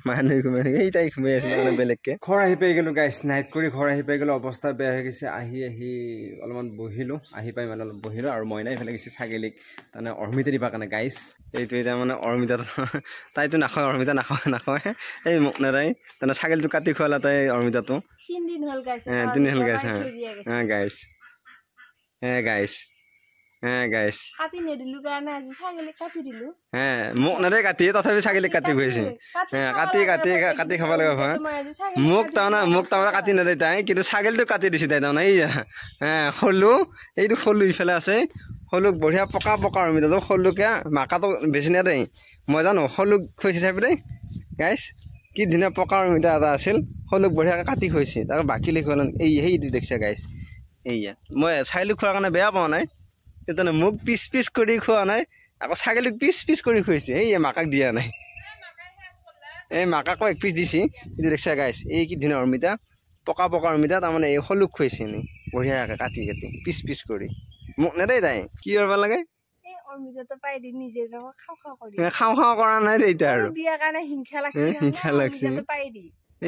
মানুহ ঘুমাই থাকে এই তাই ঘুমাই আছিল মানে বেলেগকে ঘৰ আহি পাই গলো গাইছ নাইট কৰি ঘৰ আহি পাই গলো অৱস্থা বেয়া হৈ গৈছে আহি অলপমান বহিলো আহি পাই মানে অলপ বহিলো আৰু মইনা ইফালে গৈছে ছাগলীক তাৰমানে অৰ্মিতা দিবা কাৰণে গাইছ এইটো এতিয়া মানে অৰ্মিতা তাইতো নাখায় অৰ্মিতা নাখায় এই মোক নেৰাই তাৰমানে ছাগলীটো কাটি খোৱালা তাই অৰ্মিতাটো 3 দিন হ'ল গাইছ গাইছ গাইছ কাটি নেদিলো কাৰণে আজি ছাগলী কাটি দিলো মোক নেৰে কাটি তথাপি ছাগলী কাটি গৈছে কাটি খাব লাগে মোক তাৰমানে কাটি নেদে তাই কিন্তু ছাগলীটো কাটি দিছে তাই তাৰমানে এই সৰু এইটো সৰু ইফালে আছে সৰুক বঢ়িয়া পকা অৰ্মিতাটো সৰুকে মাকাটো বেছি নেদে মই জানো সৰুক খুৱাইছে চাবি দেই গাইছ কি ধুনীয়া পকা অৰ্মিতা এটা আছিল সৰুক বঢ়িয়াকৈ কাটি খুৱাইছে তাৰ বাকী লিখিব সেইটো দেখিছে গাইছ এইয়া মই ছাগলীক খোৱাৰ কাৰণে বেয়া পোৱা নাই তেনে মোক পিচ কৰি খোৱা নাই আকৌ ছাগলীক পিচ কৰি খুৱাইছে এই মাকাক দিয়া নাই এই মাকাকো এক পিচ দিছে কিন্তু দেখিছা গাইছ এই কি ধুনীয়া অৰ্মিতা পকা অৰ্মিতা তাৰমানে এই সলুক খুৱাইছে নি বঢ়িয়াকৈ কাটি পিচ কৰি মোক নেদেই তাই কি কৰিব লাগে খাওঁ কৰা নাই দেই এতিয়া আৰু হিংসা লাগছে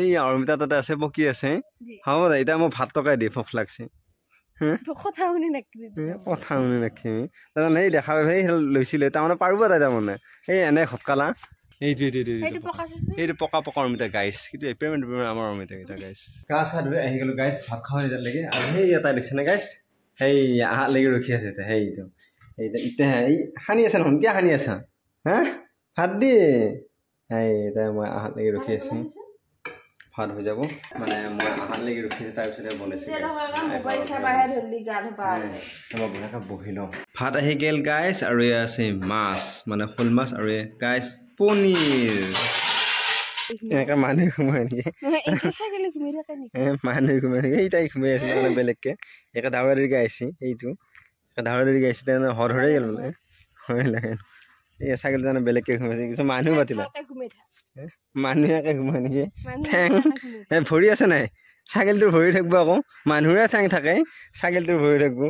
এই অৰ্মিতা তাতে আছে পকি আছে হ'ব দে এতিয়া মোক ভাত টকাই দি ভোক লাগছে কথা শুনি নাখিবি তাৰমানে এই দেখা সেই লৈছিলে তাৰমানে পাৰিব তাই তাৰমানে এই এনে খটকালা এইটো পকা অৰ্মিতা গাইছ কিন্তু এপেৰিমেণ্ট আমাৰ অৰ্মিতা কেইটা গাইছ গা চা ধুই আহি গ'লো গাইছ ভাত খাওঁ যেতিয়ালৈকে আৰু সেই এটাই দেখিছেনে গাইছ সেই আহালৈকে ৰখি আছে সেইটো এতিয়া এই সানি আছা নহয় কিয় সানি আছা হা ভাত দি সেই তাই মই আহালৈকে ৰখি আছো ভাত হৈ যাব মানে মই আহালৈকে ৰখি তাৰপিছতে বনাইছোঁ বহি লওঁ ভাত আহি গ'ল গাইছ আৰু এয়া আছে মাছ মানে শ'ল মাছ আৰু গাইছ পনীৰ এনেকৈ মানুহ ঘুমাই নেকি মানুহ ঘুমাই নেকি সেই তাই ঘুমাই আছে মানে বেলেগকে একে ধাৱৰাদিকে আহিছে এইটো ধাৱৰাদিকে আহিছে তাৰমানে হৰে গ'ল মানে হয় লাগে এই ছাগলী তাৰমানে বেলেগকে ঘুমাইছে কিছু মানুহ পাতিলা মানুহে ঘুমাই নেকি ঠেং ভৰি আছে নাই ছাগলীটোৰ ভৰি থাকিব আকৌ মানুহৰে ঠেং থাকে ছাগলীটোৰ ভৰি থাকিব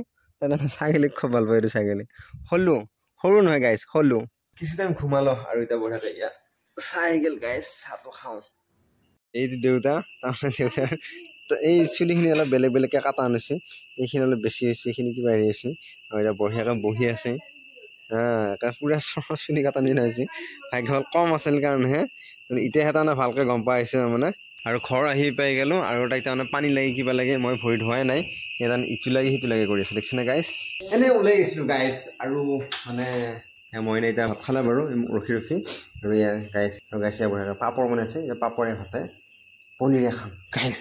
তাৰমানে ছাগলীক খুব ভাল পায় এইটো ছাগলী সৰু নহয় গাইছ সৰু কিছু টাইম ঘুমালো আৰু এতিয়া বঢ়িয়াকৈ ইয়াত চাহ আহি গ'ল গাইছ চাহটো খাওঁ এইটো দেউতা তাৰমানে দেউতাৰ এই চুলিখিনি অলপ বেলেগকৈ কাটা আনিছে এইখিনি অলপ বেছি হৈছে এইখিনি কিবা হেৰি আছে আৰু এতিয়া বঢ়িয়াকৈ বহি আছে পুৰা চুলি কাটা নিচিনা হৈছে ভাগ্য হ'ল কম আছিল কাৰণেহে এতিয়াহে তাৰমানে ভালকৈ গম পাই আহিছে মানে আৰু ঘৰ আহি পাই গ'লোঁ আৰু তাইক তাৰমানে পানী লাগি কিবা লাগে মই ভৰি ধোৱাই নাই সেইকাৰণে ইটো লাগে সিটো লাগে কৰি আছে দেখিছেনে গাইছ এনেই ওলাই গৈছিলোঁ গাইছ আৰু মানে মই এতিয়া ভাত খালে বাৰু ৰখি আৰু গাইছ আৰু গাইছে বঢ়িয়াকৈ পাপৰ বনাইছে পাপৰে ভাতে পনীৰে খাম গাইছ